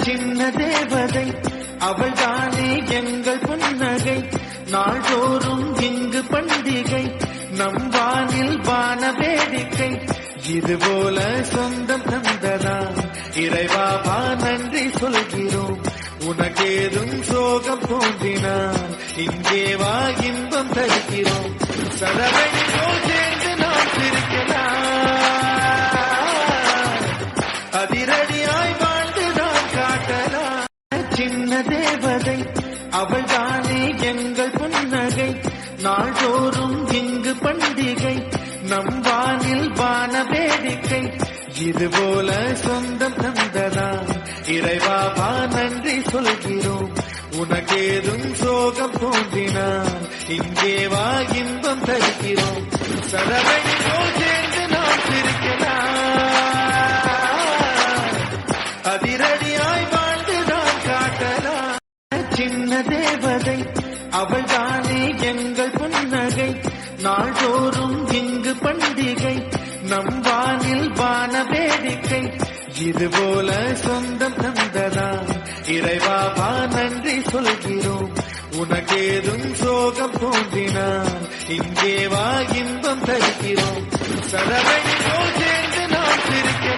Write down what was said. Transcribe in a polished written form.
சின்ன தேவதை அவள் தானே எங்கள் புன்னகை. நாள்தோறும் இங்கு பண்டிகை, நம் வானில் வான வேடிக்கை. இதுபோல சொந்தம் தந்ததா இறைவாவா நன்றி சொல்கிறோம். உனக்கேதும் சோகம் தோன்றினால் இங்கே வா இன்பம் தருகிறோம். சதவையோ சேர்ந்து நாம் சிரிக்கலாம், அதிரடியாய் வாழ்ந்து நாம் காட்டலாம். சின்ன தேவதை அவள் தானே எங்கள் புன்னகை. நாள்தோறும் இங்கு பண்டிகை, நம் வானில் வான வேடிக்கை. இதுபோல சொந்தம் தந்ததா இறைவாவா நன்றி சொல்கிறோம். உனக்கேதும் சோகம் தோன்றினால் இங்கே வா இன்பம் தருகிறோம். சதவையோ சேர்ந்து நாம் சிரிக்கலாம், அதிரடியாய் வாழ்ந்து நாம் காட்டலாம். சின்ன தேவதை அவள் தானே எங்கள் புன்னகை. நாள்தோறும் இங்கு பண்டிகை, நம் வானில் வான வேடிக்கை. இதுபோல சொந்தம் தந்ததா இறைவாவா நன்றி சொல்கிறோம். உனக்கேதும் சோகம் தோன்றினால் இங்கே வா இன்பம் தருகிறோம். சதவையோ சேர்ந்து நாம் சிரிக்க